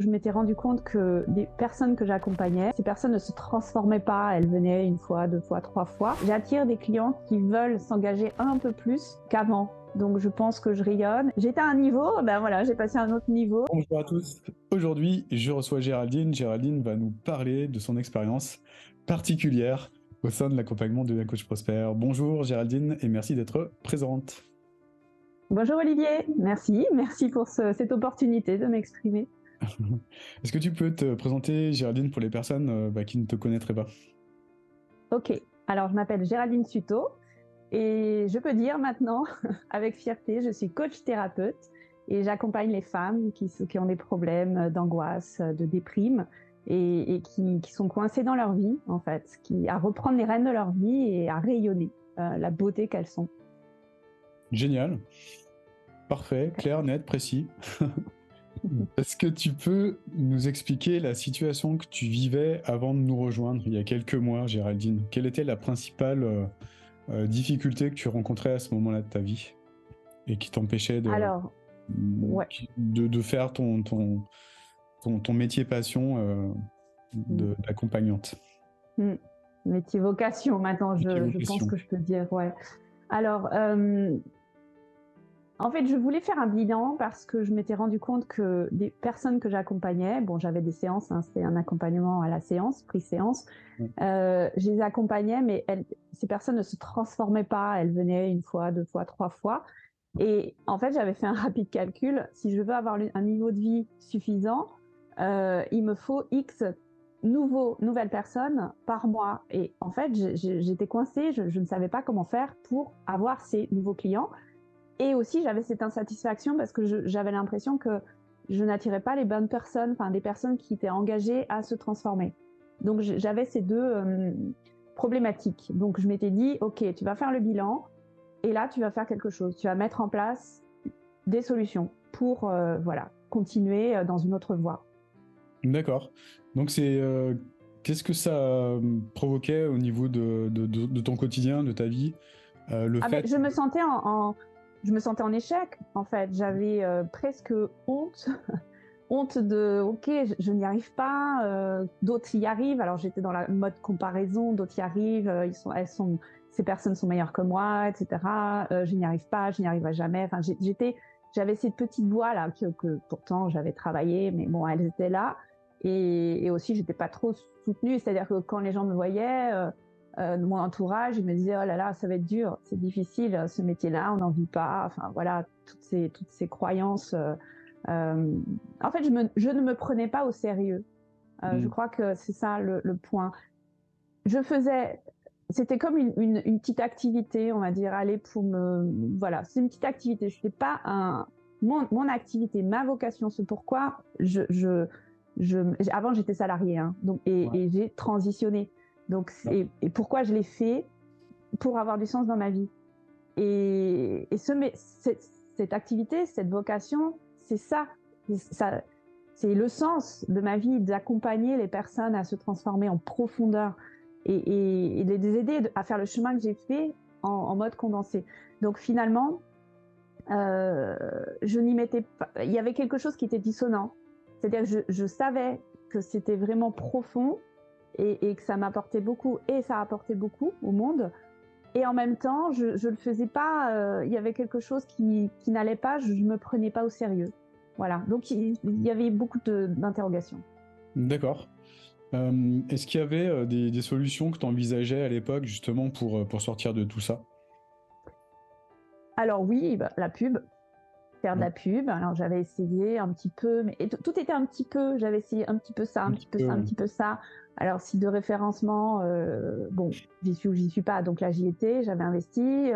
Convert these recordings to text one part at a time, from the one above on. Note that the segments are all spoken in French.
Je m'étais rendu compte que des personnes que j'accompagnais, ces personnes ne se transformaient pas, elles venaient une fois, deux fois, trois fois. J'attire des clients qui veulent s'engager un peu plus qu'avant. Donc je pense que je rayonne. J'étais à un niveau, ben voilà, j'ai passé à un autre niveau. Bonjour à tous. Aujourd'hui, je reçois Géraldine. Géraldine va nous parler de son expérience particulière au sein de l'accompagnement de la coach prospère. Bonjour Géraldine et merci d'être présente. Bonjour Olivier, merci pour cette opportunité de m'exprimer. Est-ce que tu peux te présenter, Géraldine, pour les personnes qui ne te connaîtraient pas? Ok, alors je m'appelle Géraldine Suto et je peux dire maintenant avec fierté, je suis coach thérapeute et j'accompagne les femmes qui ont des problèmes d'angoisse, de déprime et qui sont coincées dans leur vie en fait, à reprendre les rênes de leur vie et à rayonner la beauté qu'elles sont. Génial, parfait, clair, net, précis. Est-ce que tu peux nous expliquer la situation que tu vivais avant de nous rejoindre il y a quelques mois, Géraldine? Quelle était la principale difficulté que tu rencontrais à ce moment-là de ta vie et qui t'empêchait Alors, ouais. de faire ton métier passion d'accompagnante? Métier vocation maintenant, je pense que je peux dire, ouais. Alors, en fait, je voulais faire un bilan parce que je m'étais rendu compte que des personnes que j'accompagnais, bon, j'avais des séances, hein, c'était un accompagnement à la séance, prix-séance, je les accompagnais, mais ces personnes ne se transformaient pas, elles venaient une fois, deux fois, trois fois. Et en fait, j'avais fait un rapide calcul, si je veux avoir un niveau de vie suffisant, il me faut X nouvelles personnes par mois. Et en fait, j'étais coincée, je ne savais pas comment faire pour avoir ces nouveaux clients. Et aussi, j'avais cette insatisfaction parce que j'avais l'impression que je n'attirais pas les bonnes personnes, enfin des personnes qui étaient engagées à se transformer. Donc j'avais ces deux problématiques. Donc je m'étais dit, ok, tu vas faire le bilan et là tu vas faire quelque chose. Tu vas mettre en place des solutions pour voilà, continuer dans une autre voie. D'accord. Donc qu'est-ce que ça provoquait au niveau de ton quotidien, de ta vie, le fait... Je me sentais je me sentais en échec en fait. J'avais presque honte. Honte de ok, je n'y arrive pas, d'autres y arrivent. Alors j'étais dans la mode comparaison, d'autres y arrivent, ces personnes sont meilleures que moi, etc. Je n'y arrive pas, je n'y arriverai jamais. Enfin, j'avais cette petite voix là que pourtant j'avais travaillé, mais bon, elles étaient là. Et aussi, j'étais pas trop soutenue, c'est-à-dire que quand les gens me voyaient, de mon entourage, ils me disaient oh là là, ça va être dur, c'est difficile, ce métier-là, on n'en vit pas. Enfin voilà, toutes ces croyances. En fait, je ne me prenais pas au sérieux. Je crois que c'est ça le point. C'était comme une petite activité, on va dire, aller pour voilà, c'est une petite activité. C'était pas mon activité, ma vocation, c'est pourquoi avant j'étais salariée, hein, donc, et j'ai transitionné. Donc, et pourquoi je l'ai fait pour avoir du sens dans ma vie. Et cette activité, cette vocation, c'est ça, c'est le sens de ma vie, d'accompagner les personnes à se transformer en profondeur et de les aider à faire le chemin que j'ai fait en mode condensé. Donc finalement, je n'y mettais pas. Il y avait quelque chose qui était dissonant. C'est-à-dire que je savais que c'était vraiment profond et que ça m'apportait beaucoup et ça apportait beaucoup au monde. Et en même temps, je le faisais pas. Il y avait quelque chose qui n'allait pas. Je me prenais pas au sérieux. Voilà. Donc il y avait beaucoup d'interrogations. D'accord. Est-ce qu'il y avait des solutions que tu envisageais à l'époque justement pour sortir de tout ça? Alors oui, la pub, faire de la pub. Alors j'avais essayé un petit peu, mais tout était un petit peu. J'avais essayé un petit peu ça, un petit peu ça, un petit peu ça. Alors site de référencement, bon, j'y suis pas. Donc là j'y étais, j'avais investi.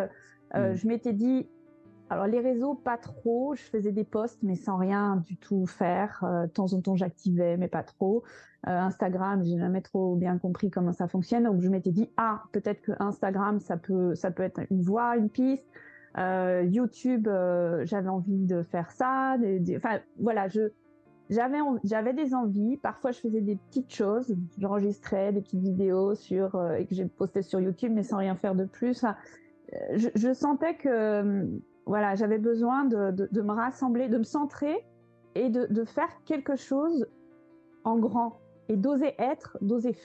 Je m'étais dit, alors les réseaux pas trop. Je faisais des posts mais sans rien du tout faire. De temps en temps j'activais mais pas trop. Instagram, j'ai jamais trop bien compris comment ça fonctionne. Donc je m'étais dit peut-être que Instagram ça peut être une voie, une piste. YouTube, j'avais envie de faire ça. Enfin voilà, j'avais des envies. Parfois, je faisais des petites choses. J'enregistrais des petites vidéos et que j'ai posté sur YouTube, mais sans rien faire de plus. Enfin, je sentais que voilà, j'avais besoin de me rassembler, de me centrer et de faire quelque chose en grand et d'oser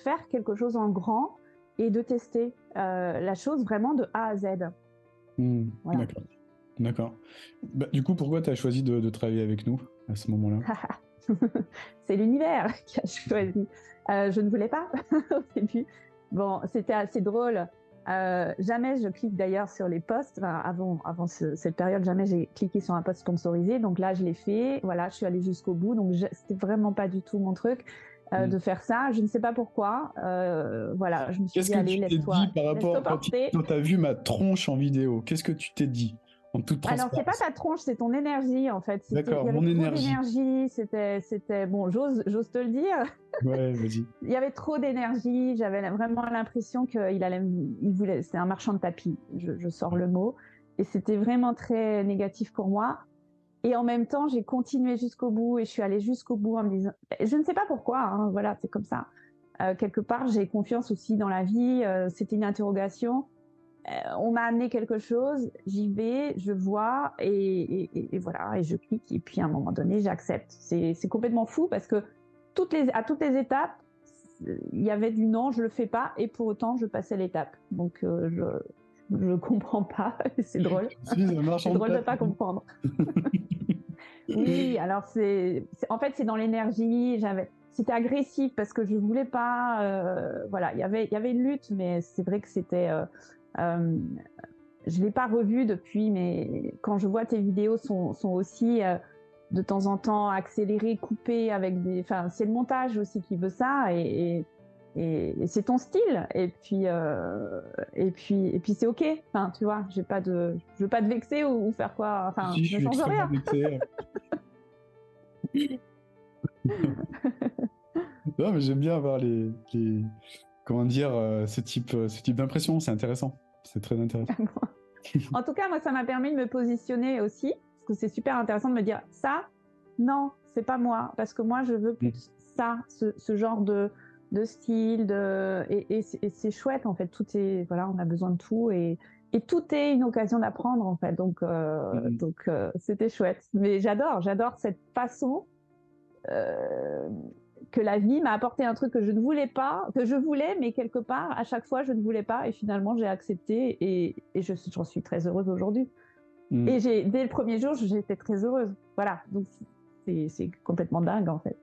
faire quelque chose en grand et de tester la chose vraiment de A à Z. Voilà. D'accord. Bah, du coup, pourquoi tu as choisi de travailler avec nous à ce moment-là? C'est l'univers qui a choisi. Je ne voulais pas au début. Bon, c'était assez drôle. Jamais je clique d'ailleurs sur les posts. Enfin, avant cette période, jamais j'ai cliqué sur un post sponsorisé. Donc là, je l'ai fait. Voilà, je suis allée jusqu'au bout. Donc c'était vraiment pas du tout mon truc de faire ça. Je ne sais pas pourquoi. Voilà, je me suis dit, allez, laisse-toi par rapport quand tu as vu ma tronche en vidéo? Qu'est-ce que tu t'es dit en toute transparence? Alors, c'est pas ta tronche, c'est ton énergie, en fait. D'accord, il y mon avait trop énergie. d'énergie. C'était bon, j'ose te le dire. Ouais, vas-y. Il y avait trop d'énergie. J'avais vraiment l'impression il voulait. C'est un marchand de tapis. Je sors le mot. Et c'était vraiment très négatif pour moi. Et en même temps, j'ai continué jusqu'au bout et je suis allée jusqu'au bout en me disant, je ne sais pas pourquoi. Hein, voilà, c'est comme ça. Quelque part, j'ai confiance aussi dans la vie. C'était une interrogation. On m'a amené quelque chose, j'y vais, je vois et voilà, et je clique. Et puis à un moment donné, j'accepte. C'est complètement fou parce que à toutes les étapes, il y avait du non, je le fais pas, et pour autant, je passais l'étape. Donc je comprends pas, c'est drôle. C'est drôle de pas comprendre. Oui, alors en fait, c'est dans l'énergie. C'était agressif parce que je voulais pas. Voilà, il y avait une lutte, mais c'est vrai que c'était. Je l'ai pas revu depuis, mais quand je vois tes vidéos sont aussi de temps en temps accélérées, coupées avec des. Enfin, c'est le montage aussi qui veut ça et c'est ton style. Et puis c'est ok. Enfin, tu vois, je veux pas te vexer ou faire quoi. Enfin, si, ne change rien. Non, mais j'aime bien avoir comment dire, ce type d'impression. C'est intéressant. C'est très intéressant. En tout cas, moi, ça m'a permis de me positionner aussi, parce que c'est super intéressant de me dire ça, non, c'est pas moi, parce que moi, je veux plus ça, ce genre de style, et c'est chouette en fait. Tout est, voilà, on a besoin de tout et tout est une occasion d'apprendre en fait. Donc c'était chouette. Mais j'adore cette façon. Que la vie m'a apporté un truc que je ne voulais pas, que je voulais, mais quelque part, à chaque fois, je ne voulais pas. Et finalement, j'ai accepté et j'en suis très heureuse aujourd'hui. Et dès le premier jour, j'étais très heureuse. Voilà. Donc, c'est complètement dingue, en fait.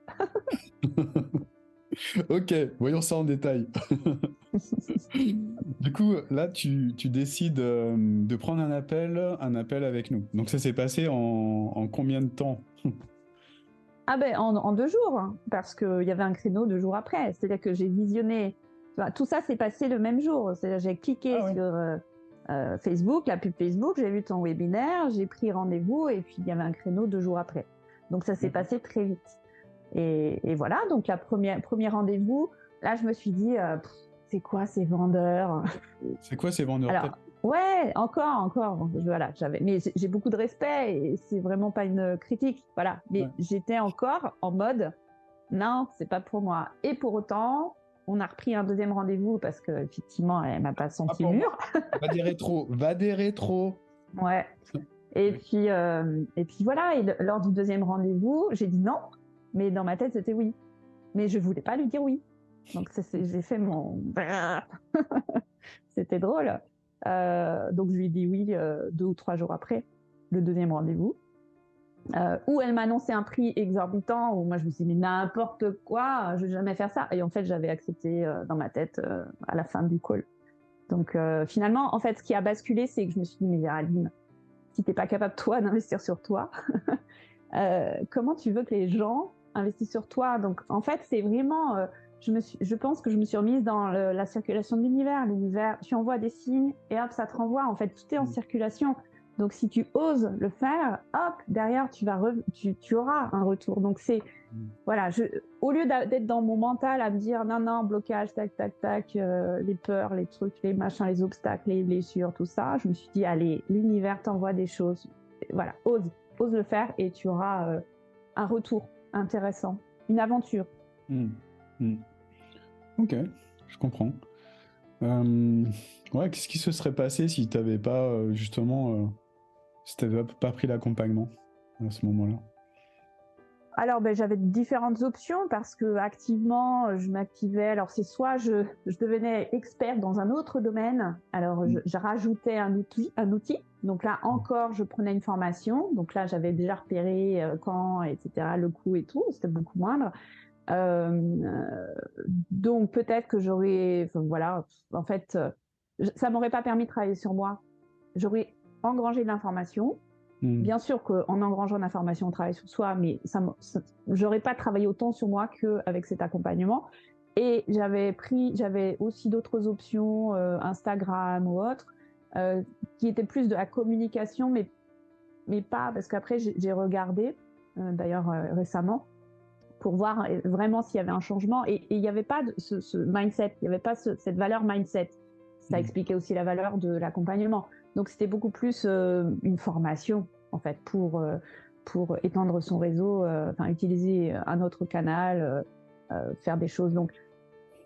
Ok, voyons ça en détail. Du coup, là, tu décides de prendre un appel avec nous. Donc, ça s'est passé en combien de temps? Ah ben, en 2 jours, hein, parce qu'il y avait un créneau 2 jours après. C'est-à-dire que j'ai visionné. Enfin, tout ça s'est passé le même jour. C'est-à-dire j'ai cliqué sur Facebook, la pub Facebook, j'ai vu ton webinaire, j'ai pris rendez-vous et puis il y avait un créneau 2 jours après. Donc ça s'est passé très vite. Et voilà, donc premier rendez-vous, là je me suis dit, c'est quoi ces vendeurs? C'est quoi ces vendeurs? Alors, ouais, encore, voilà, mais j'ai beaucoup de respect et c'est vraiment pas une critique, voilà. Mais j'étais encore en mode, non, c'est pas pour moi. Et pour autant, on a repris un deuxième rendez-vous parce que effectivement, elle m'a pas senti mûre. Va des rétros. Ouais. Et puis voilà. Et lors du deuxième rendez-vous, j'ai dit non, mais dans ma tête c'était oui. Mais je voulais pas lui dire oui. Donc j'ai fait mon. C'était drôle. Donc je lui ai dit oui 2 ou 3 jours après le deuxième rendez-vous. Où elle m'a annoncé un prix exorbitant, où moi je me suis dit mais n'importe quoi, je vais jamais faire ça. Et en fait j'avais accepté dans ma tête à la fin du call. Donc finalement, en fait, ce qui a basculé, c'est que je me suis dit mais Géraldine, si t'es pas capable toi d'investir sur toi, comment tu veux que les gens investissent sur toi? Donc en fait c'est vraiment je pense que je me suis remise dans la circulation de l'univers. Tu envoies des signes et hop, ça te renvoie. En fait, tout est en circulation. Donc, si tu oses le faire, hop, derrière, tu auras un retour. Donc, voilà, au lieu d'être dans mon mental à me dire non, blocage, tac, tac, tac, les peurs, les trucs, les machins, les obstacles, les blessures, tout ça, je me suis dit, allez, l'univers t'envoie des choses. Voilà, ose le faire et tu auras un retour intéressant, une aventure. Ok, je comprends. Ouais, qu'est-ce qui se serait passé si tu n'avais pas si tu n'avais pas pris l'accompagnement à ce moment-là? Alors, j'avais différentes options parce que activement, je m'activais. Alors, c'est soit je devenais experte dans un autre domaine. Alors, je rajoutais un outil. Donc là, encore, je prenais une formation. Donc là, j'avais déjà repéré quand, etc., le coût et tout. C'était beaucoup moindre. Donc, peut-être que j'aurais... Enfin, voilà, en fait, ça m'aurait pas permis de travailler sur moi. J'aurais engrangé de l'information. Bien sûr qu'en engrangeant l'information, on travaille sur soi, mais j'aurais pas travaillé autant sur moi qu'avec cet accompagnement. Et j'avais aussi d'autres options, Instagram ou autres, qui étaient plus de la communication, mais pas, parce qu'après j'ai regardé, d'ailleurs récemment, pour voir vraiment s'il y avait un changement. Et il n'y avait pas ce mindset, il n'y avait pas cette valeur mindset. Ça expliquait aussi la valeur de l'accompagnement. Donc c'était beaucoup plus une formation en fait pour étendre son réseau, utiliser un autre canal, faire des choses. Donc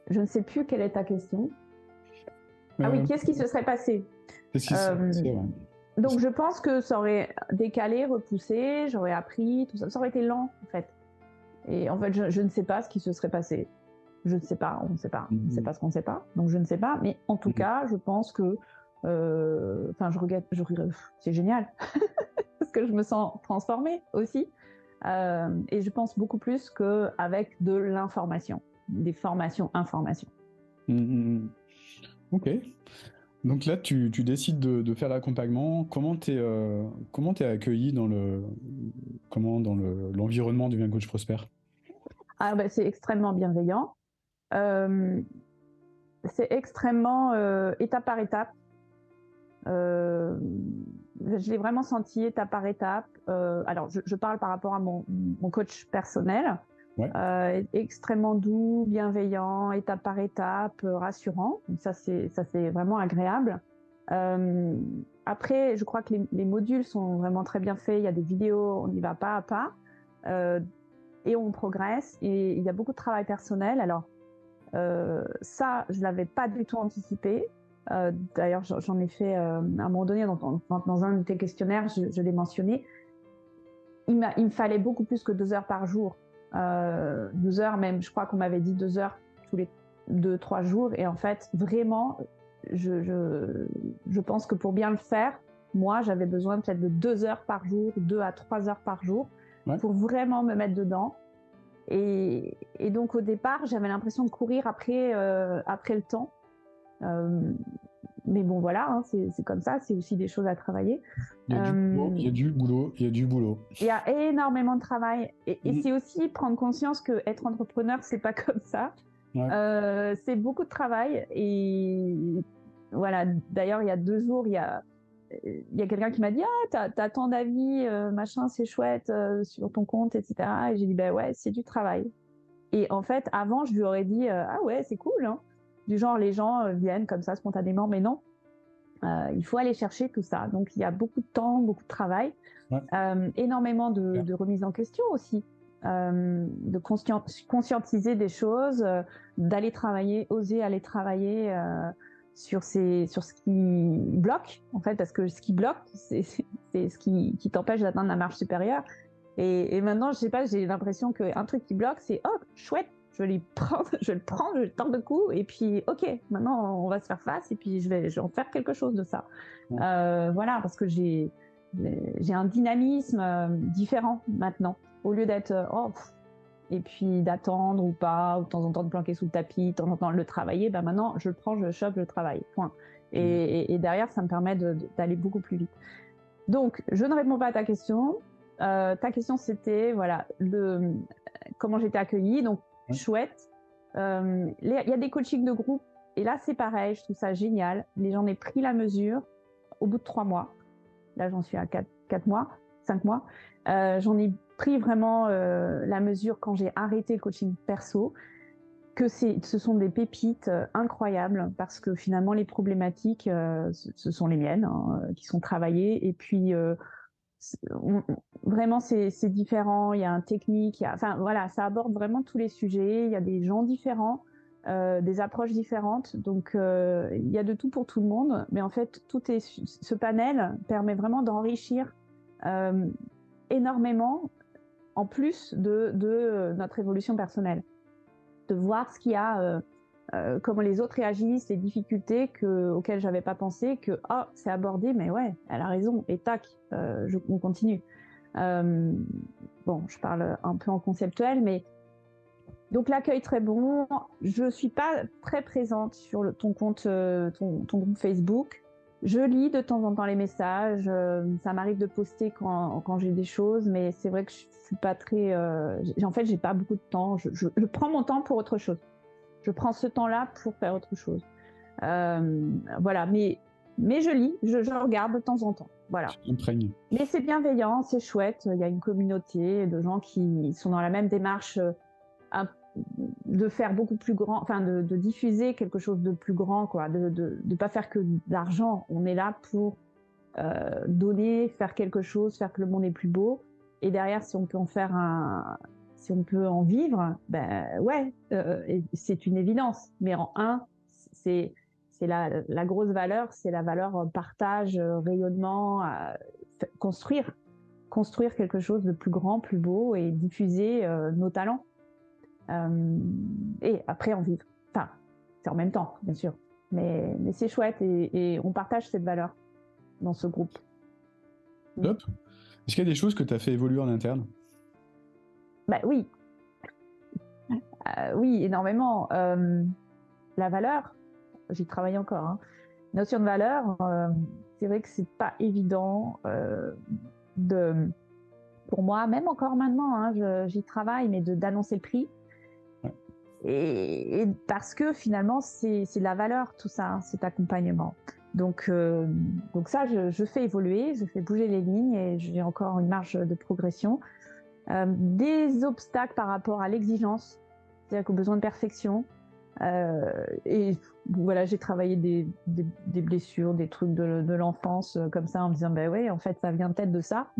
je ne sais plus quelle est ta question. Ah oui, qu'est-ce qui se serait passé? Donc je pense que ça aurait décalé, repoussé, j'aurais appris, tout ça, ça aurait été lent en fait. Et en fait, je ne sais pas ce qui se serait passé. Je ne sais pas, on ne sait pas. On ne sait pas ce qu'on ne sait pas. Donc, je ne sais pas. Mais en tout cas, je pense que... je regrette... c'est génial. Parce que je me sens transformée aussi. Et je pense beaucoup plus qu'avec de l'information. Des formations-informations. Ok. Donc là, tu décides de faire l'accompagnement. Comment t'es accueilli dans l'environnement du Bien Coach Prospère? C'est extrêmement bienveillant. C'est extrêmement étape par étape. Je l'ai vraiment senti étape par étape. Alors, je parle par rapport à mon coach personnel. Ouais. Extrêmement doux, bienveillant, étape par étape, rassurant. Donc ça, c'est vraiment agréable. Après, je crois que les modules sont vraiment très bien faits. Il y a des vidéos, on y va pas à pas. Et on progresse. Et il y a beaucoup de travail personnel. Alors, ça, je ne l'avais pas du tout anticipé. D'ailleurs, j'en ai fait à un moment donné dans un de tes questionnaires, je l'ai mentionné. Il me fallait beaucoup plus que 2 heures par jour. 2 heures même, je crois qu'on m'avait dit 2 heures tous les 2-3 jours. Et en fait, vraiment, je pense que pour bien le faire, moi, j'avais besoin peut-être de 2 heures par jour, 2 à 3 heures par jour, pour vraiment me mettre dedans. Et donc, au départ, j'avais l'impression de courir après le temps. Mais bon, voilà, hein, c'est comme ça, c'est aussi des choses à travailler. Il y a du boulot. Il y a énormément de travail. Et c'est aussi prendre conscience qu'être entrepreneur, c'est pas comme ça. Ouais. C'est beaucoup de travail. Et voilà, d'ailleurs, il y a 2 jours, il y a quelqu'un qui m'a dit « Ah, t'as tant d'avis, machin, c'est chouette, sur ton compte, etc. » Et j'ai dit « Ben ouais, c'est du travail. » Et en fait, avant, je lui aurais dit « Ah ouais, c'est cool, hein. » Du genre, les gens viennent comme ça spontanément, mais non. Il faut aller chercher tout ça. Donc, il y a beaucoup de temps, beaucoup de travail, énormément de remise en question aussi, de conscientiser des choses, d'aller travailler, oser aller travailler sur ce qui bloque, en fait, parce que ce qui bloque, c'est ce qui t'empêche d'atteindre la marche supérieure. Et maintenant, je sais pas, j'ai l'impression qu'un truc qui bloque, c'est « Oh, chouette !» Je le prends, je le tente de coup, et puis ok, maintenant on va se faire face, et puis je vais en faire quelque chose de ça. Voilà, parce que j'ai un dynamisme différent maintenant. Au lieu d'être et puis d'attendre ou pas, ou de temps en temps de planquer sous le tapis, de temps en temps de le travailler, maintenant je le prends, je le chope, je le travaille, point. Et derrière, ça me permet d'aller beaucoup plus vite. Donc, je ne réponds pas à ta question. Ta question, c'était voilà, comment j'étais accueillie. Donc, chouette. Il y a des coachings de groupe, et là, c'est pareil, je trouve ça génial. J'en ai pris la mesure au bout de 3 mois. Là, j'en suis à 4 mois, 5 mois. J'en ai pris vraiment la mesure quand j'ai arrêté le coaching perso, que ce sont des pépites incroyables, parce que finalement, les problématiques, ce sont les miennes, hein, qui sont travaillées. Et puis, vraiment, c'est différent. Il y a un technique, enfin voilà, ça aborde vraiment tous les sujets. Il y a des gens différents, des approches différentes. Donc, il y a de tout pour tout le monde. Mais en fait, ce panel permet vraiment d'enrichir énormément en plus de notre évolution personnelle. De voir ce qu'il y a, comment les autres réagissent, les difficultés auxquelles je n'avais pas pensé, c'est abordé, mais ouais, elle a raison, et tac, on continue. Bon, je parle un peu en conceptuel, mais donc l'accueil très bon. Je suis pas très présente sur ton compte, ton groupe Facebook. Je lis de temps en temps les messages. Ça m'arrive de poster quand j'ai des choses, mais c'est vrai que je suis pas très. En fait, j'ai pas beaucoup de temps. Je prends mon temps pour autre chose. Je prends ce temps-là pour faire autre chose. Voilà, mais je lis, je regarde de temps en temps. Voilà. Mais c'est bienveillant, c'est chouette. Il y a une communauté de gens qui sont dans la même démarche de faire beaucoup plus grand, enfin de diffuser quelque chose de plus grand, quoi, de pas faire que d'argent. On est là pour donner, faire quelque chose, faire que le monde est plus beau. Et derrière, si on peut si on peut en vivre, ben ouais, c'est une évidence. Mais c'est la grosse valeur, c'est la valeur partage, rayonnement, construire quelque chose de plus grand, plus beau et diffuser nos talents. Et après en vivre. Enfin, c'est en même temps, bien sûr. Mais c'est chouette et on partage cette valeur dans ce groupe. Top. Est-ce qu'il y a des choses que tu as fait évoluer en interne? Bah oui. Oui, énormément. La valeur, j'y travaille encore. Hein. Notion de valeur, c'est vrai que c'est pas évident pour moi, même encore maintenant, hein, j'y travaille, mais d'annoncer le prix. Et parce que finalement, c'est de la valeur, tout ça, hein, cet accompagnement. Donc ça, je fais évoluer, je fais bouger les lignes et j'ai encore une marge de progression. Des obstacles par rapport à l'exigence, c'est-à-dire qu'au besoin de perfection. Et voilà, j'ai travaillé des blessures, des trucs de l'enfance comme ça en me disant, ben ouais, en fait, ça vient peut-être de ça.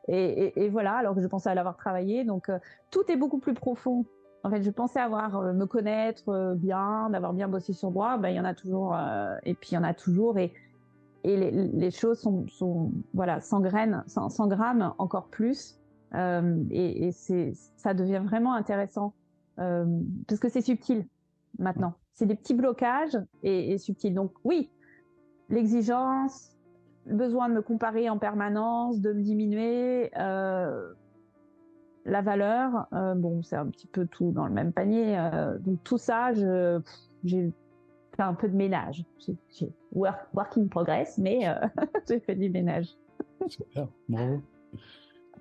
et voilà, alors que je pensais à l'avoir travaillé. Donc, tout est beaucoup plus profond. En fait, je pensais me connaître bien, d'avoir bien bossé sur moi. Ben, il y en a toujours, et puis il y en a toujours. Et les choses voilà, s'engramment encore plus. Et ça devient vraiment intéressant. Parce que c'est subtil maintenant. C'est des petits blocages et subtils. Donc oui, l'exigence, le besoin de me comparer en permanence, de me diminuer, la valeur, bon, c'est un petit peu tout dans le même panier. Donc tout ça, j'ai fait un peu de ménage. J'ai work in progress, mais j'ai fait du ménage. Super, bravo.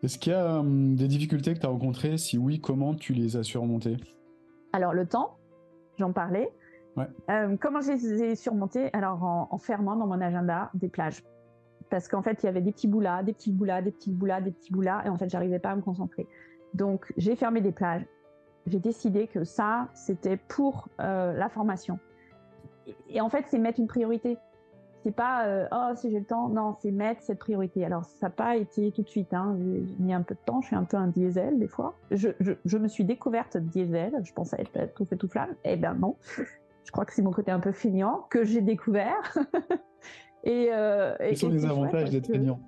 Est-ce qu'il y a des difficultés que tu as rencontrées? Si oui, comment tu les as surmontées? Alors le temps, j'en parlais. Ouais. Comment je les ai surmontées? Alors en fermant dans mon agenda des plages. Parce qu'en fait, il y avait des petits bouts là, des petits bouts là, des petits bouts là, des petits bouts là, et en fait, j'arrivais pas à me concentrer. Donc, j'ai fermé des plages. J'ai décidé que ça, c'était pour la formation. Et en fait, c'est mettre une priorité. C'est pas oh si j'ai le temps, non, c'est mettre cette priorité. Alors ça n'a pas été tout de suite, hein. J'ai mis un peu de temps, je suis un peu un diesel des fois. Je me suis découverte diesel, je pensais être tout fait tout flamme, eh ben non. Je crois que c'est mon côté un peu feignant que j'ai découvert. Quels sont les avantages d'être feignant?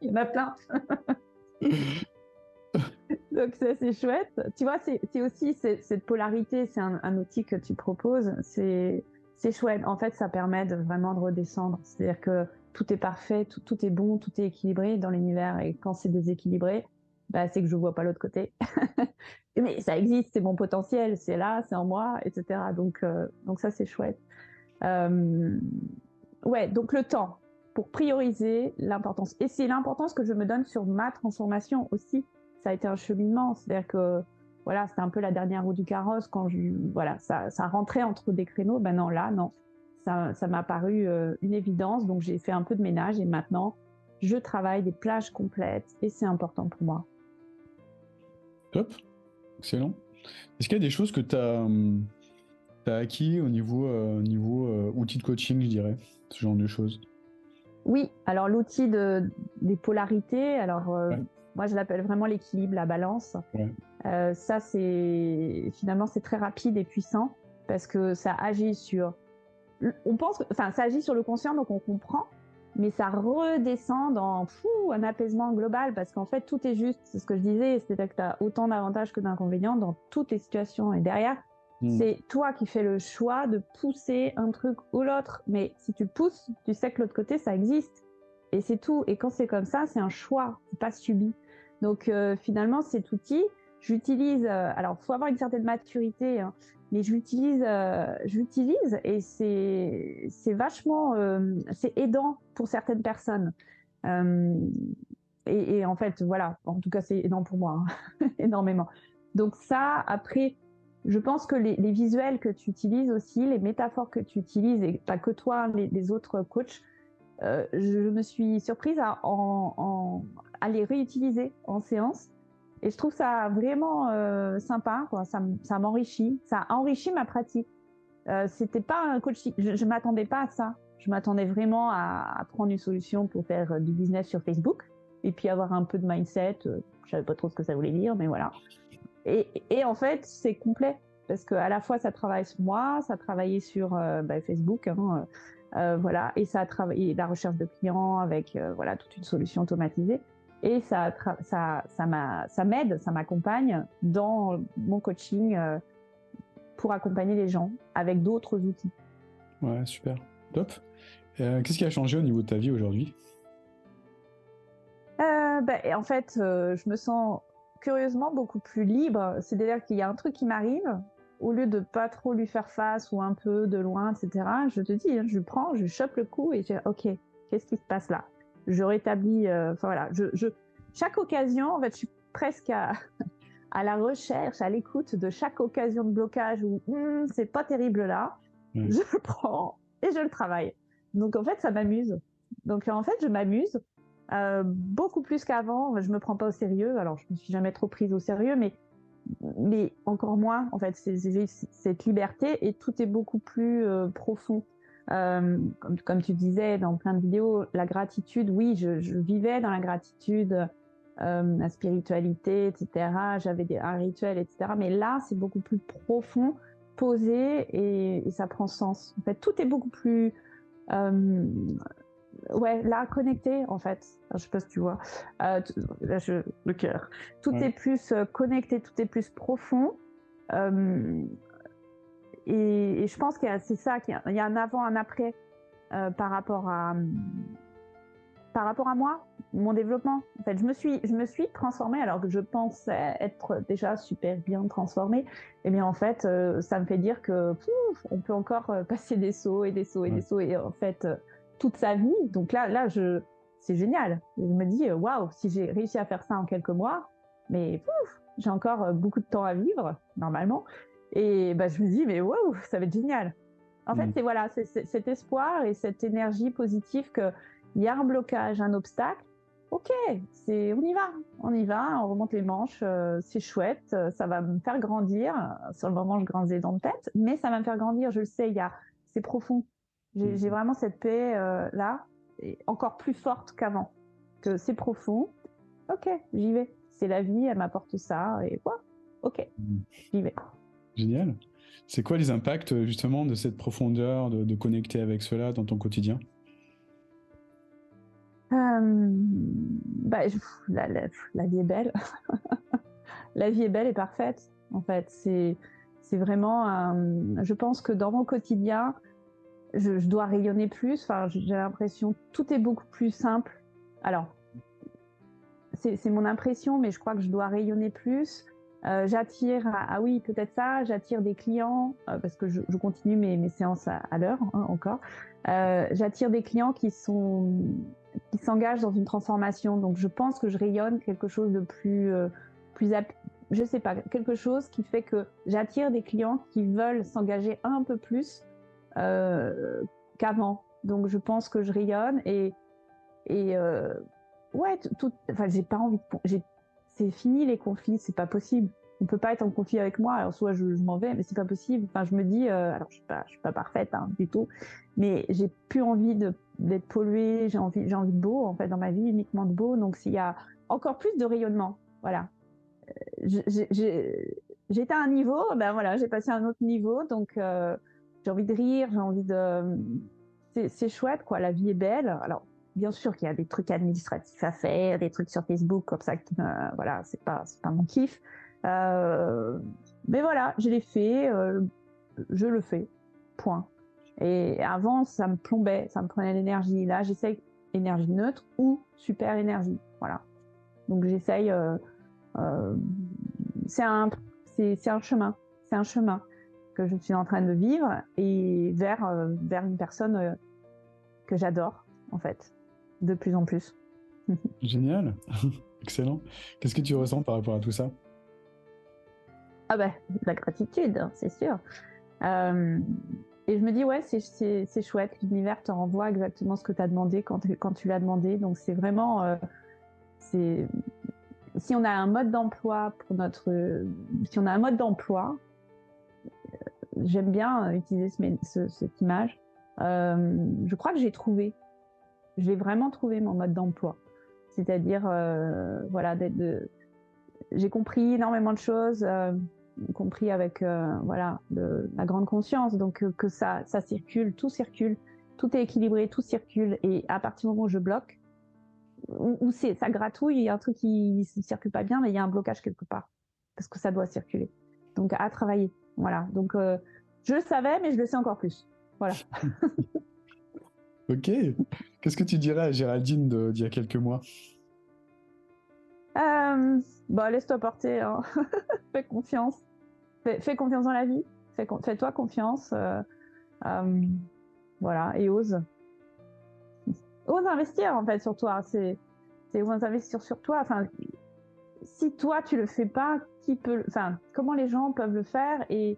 Il y en a plein. Donc ça c'est chouette. Tu vois, c'est aussi cette polarité, c'est un outil que tu proposes, c'est chouette. En fait, ça permet vraiment de redescendre. C'est-à-dire que tout est parfait, tout est bon, tout est équilibré dans l'univers. Et quand c'est déséquilibré, bah, c'est que je vois pas l'autre côté. Mais ça existe, c'est mon potentiel, c'est là, c'est en moi, etc. Donc ça c'est chouette. Ouais, donc le temps pour prioriser l'importance. Et c'est l'importance que je me donne sur ma transformation aussi. Ça a été un cheminement, c'est-à-dire que voilà, c'était un peu la dernière roue du carrosse quand voilà, ça rentrait entre des créneaux. Ben non, là, non, ça m'a paru une évidence. Donc j'ai fait un peu de ménage et maintenant je travaille des plages complètes et c'est important pour moi. Top, excellent. Est-ce qu'il y a des choses que tu as acquis au niveau outil de coaching, je dirais, ce genre de choses? Oui, alors l'outil des polarités, alors ouais. Moi je l'appelle vraiment l'équilibre, la balance. Ouais. Ça finalement c'est très rapide et puissant parce que ça agit sur, ça agit sur le conscient, donc on comprend mais ça redescend dans un apaisement global parce qu'en fait, tout est juste. C'est ce que je disais, c'est-à-dire que tu as autant d'avantages que d'inconvénients dans toutes les situations. Et derrière, c'est toi qui fais le choix de pousser un truc ou l'autre. Mais si tu pousses, tu sais que l'autre côté, ça existe. Et c'est tout. Et quand c'est comme ça, c'est un choix, c'est pas subi. Donc finalement, cet outil, j'utilise. Alors, faut avoir une certaine maturité, hein, mais j'utilise et c'est vachement, c'est aidant pour certaines personnes. Et en fait, voilà, en tout cas, c'est aidant pour moi, hein, énormément. Donc ça, après, je pense que les visuels que tu utilises aussi, les métaphores que tu utilises, et pas que toi, les autres coachs, je me suis surprise à les réutiliser en séance. Et je trouve ça vraiment sympa, quoi. Ça m'enrichit, ça enrichit ma pratique. C'était pas un coaching, je m'attendais pas à ça. Je m'attendais vraiment à prendre une solution pour faire du business sur Facebook et puis avoir un peu de mindset. Je savais pas trop ce que ça voulait dire, mais voilà. Et en fait, c'est complet parce que à la fois ça travaille sur moi, ça travaillait sur Facebook, hein, voilà, et ça a travaillé la recherche de clients avec voilà toute une solution automatisée. Et ça m'aide, ça m'accompagne dans mon coaching pour accompagner les gens avec d'autres outils. Ouais, super, top. Qu'est-ce qui a changé au niveau de ta vie aujourd'hui? En fait, je me sens curieusement beaucoup plus libre. C'est-à-dire qu'il y a un truc qui m'arrive, au lieu de pas trop lui faire face ou un peu de loin, etc. Je te dis, hein, je prends, je chope le coup et je dis, ok, qu'est-ce qui se passe là? Je rétablis. Enfin voilà, chaque occasion, en fait, je suis presque à la recherche, à l'écoute de chaque occasion de blocage où c'est pas terrible là. Je le prends et je le travaille. Donc en fait, ça m'amuse. Donc en fait, je m'amuse. Beaucoup plus qu'avant, je me prends pas au sérieux. Alors, je me suis jamais trop prise au sérieux, mais encore moins. En fait, j'ai cette liberté et tout est beaucoup plus profond. Comme tu disais dans plein de vidéos, la gratitude, oui, je vivais dans la gratitude, la spiritualité, etc. J'avais un rituel, etc. Mais là, c'est beaucoup plus profond, posé et ça prend sens. En fait, tout est beaucoup plus ouais, là, connecté, en fait. Alors, je sais pas si tu vois. Là, le cœur. Tout est plus connecté, tout est plus profond. Et je pense que c'est ça, qu'il y a un avant, un après par rapport à moi, mon développement. En fait, je me suis transformée alors que je pensais être déjà super bien transformée. Et bien, en fait, ça me fait dire que on peut encore passer des sauts et des sauts et des sauts. Et en fait, toute sa vie. Donc là, c'est génial. Et je me dis, waouh, si j'ai réussi à faire ça en quelques mois, mais j'ai encore beaucoup de temps à vivre, normalement. Et je me dis, mais waouh, ça va être génial. En fait, c'est voilà, c'est cet espoir et cette énergie positive que il y a un blocage, un obstacle. Ok, on y va, on remonte les manches, c'est chouette, ça va me faire grandir. Sur le moment, je grince les dents de tête, mais ça va me faire grandir. Je le sais, c'est profond. J'ai vraiment cette paix là, et encore plus forte qu'avant. Que c'est profond. Ok, j'y vais. C'est la vie, elle m'apporte ça et quoi. Ok, j'y vais. Génial. C'est quoi les impacts justement de cette profondeur, de connecter avec cela dans ton quotidien? La vie est belle. La vie est belle et parfaite, en fait. C'est vraiment... je pense que dans mon quotidien, je dois rayonner plus. Enfin, j'ai l'impression tout est beaucoup plus simple. Alors, c'est mon impression, mais je crois que je dois rayonner plus. J'attire, oui, peut-être ça, j'attire des clients, parce que je continue mes séances à l'heure, hein, encore. J'attire des clients qui s'engagent dans une transformation. Donc, je pense que je rayonne quelque chose de plus je sais pas, quelque chose qui fait que j'attire des clients qui veulent s'engager un peu plus qu'avant. Donc, je pense que je rayonne et ouais, enfin, j'ai pas envie c'est fini les conflits, c'est pas possible. On peut pas être en conflit avec moi, alors soit je m'en vais, mais c'est pas possible. Enfin, je me dis, alors je suis pas parfaite, hein, du tout, mais j'ai plus envie d'être polluée, j'ai envie de beau, en fait, dans ma vie, uniquement de beau. Donc, s'il y a encore plus de rayonnement, voilà. J'étais à un niveau, voilà, j'ai passé à un autre niveau, donc j'ai envie de rire, j'ai envie de... C'est chouette, quoi, la vie est belle. Alors, bien sûr qu'il y a des trucs administratifs à faire, des trucs sur Facebook comme ça, voilà, c'est pas mon kiff. Mais voilà, je l'ai fait, je le fais, point. Et avant, ça me plombait, ça me prenait l'énergie. Là, j'essaye énergie neutre ou super énergie, voilà. Donc j'essaye. C'est un chemin, c'est un chemin que je suis en train de vivre et vers une personne que j'adore en fait, de plus en plus. Génial, excellent. Qu'est-ce que tu ressens par rapport à tout ça? Ah ben, la gratitude, hein, c'est sûr. Et je me dis, ouais, c'est chouette, l'univers te renvoie exactement ce que tu as demandé quand tu l'as demandé. Donc c'est vraiment, si on a un mode d'emploi si on a un mode d'emploi, j'aime bien utiliser cette image. Je crois que j'ai vraiment trouvé mon mode d'emploi. C'est-à-dire, voilà, j'ai compris énormément de choses, compris avec voilà, la grande conscience, donc que ça circule, tout est équilibré, tout circule, et à partir du moment où je bloque, où ça gratouille, il y a un truc qui ne circule pas bien, mais il y a un blocage quelque part, parce que ça doit circuler. Donc à travailler, voilà. Donc je le savais, mais je le sais encore plus. Voilà. Ok. Qu'est-ce que tu dirais à Géraldine d'il y a quelques mois? Laisse-toi porter, hein. Fais confiance. Fais confiance dans la vie. Fais-toi confiance. Voilà, et ose. Ose investir, en fait, sur toi. C'est ose investir sur toi. Enfin, si toi, tu le fais pas, qui peut... Enfin, comment les gens peuvent le faire et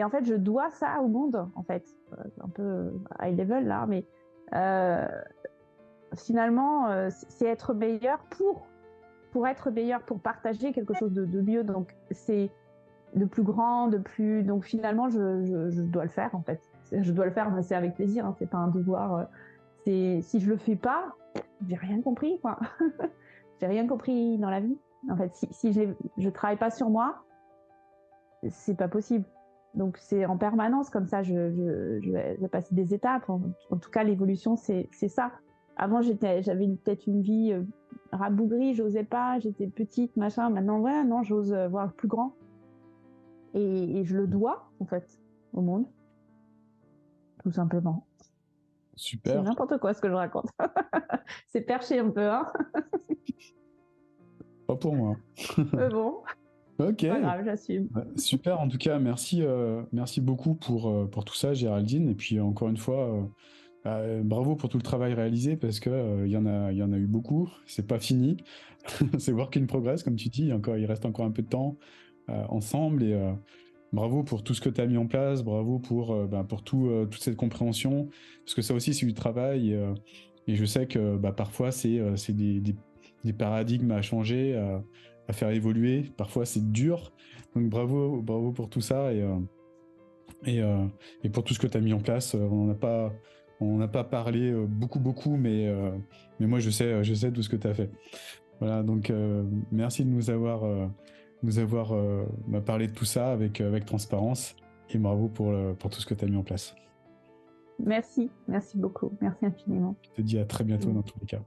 en fait, je dois ça au monde, en fait. Un peu high level, là, mais... finalement, c'est être meilleur pour être meilleur, pour partager quelque chose de mieux. Donc, c'est de plus grand, Donc, finalement, je dois le faire, en fait. Je dois le faire, mais c'est avec plaisir, hein, c'est pas un devoir. Si je le fais pas, j'ai rien compris, quoi. J'ai rien compris dans la vie. En fait, si je travaille pas sur moi, c'est pas possible. Donc, c'est en permanence comme ça, je vais passer des étapes. En tout cas, l'évolution, c'est ça. Avant, j'avais peut-être une vie rabougrie, j'osais pas, j'étais petite, machin. Maintenant, ouais, non, j'ose voir plus grand. Et je le dois, en fait, au monde. Tout simplement. Super. C'est n'importe quoi ce que je raconte. C'est perché un peu, hein. Pas pour moi. Mais bon. Ok. Pas grave, j'assume. Super, en tout cas, merci beaucoup pour tout ça, Géraldine. Et puis, encore une fois, bravo pour tout le travail réalisé parce que il y en a eu beaucoup. C'est pas fini. C'est work in progress, comme tu dis. Il reste encore un peu de temps ensemble. Et bravo pour tout ce que tu as mis en place. Bravo pour toute cette compréhension. Parce que ça aussi, c'est du travail. Et je sais que parfois, c'est des paradigmes à changer, à faire évoluer. Parfois, c'est dur. Donc, bravo pour tout ça. Et pour tout ce que tu as mis en place. On n'a pas parlé beaucoup, mais moi, je sais tout ce que tu as fait. Voilà, donc merci de nous avoir parlé de tout ça avec transparence et bravo pour tout ce que tu as mis en place. Merci beaucoup. Merci infiniment. Je te dis à très bientôt dans tous les cas.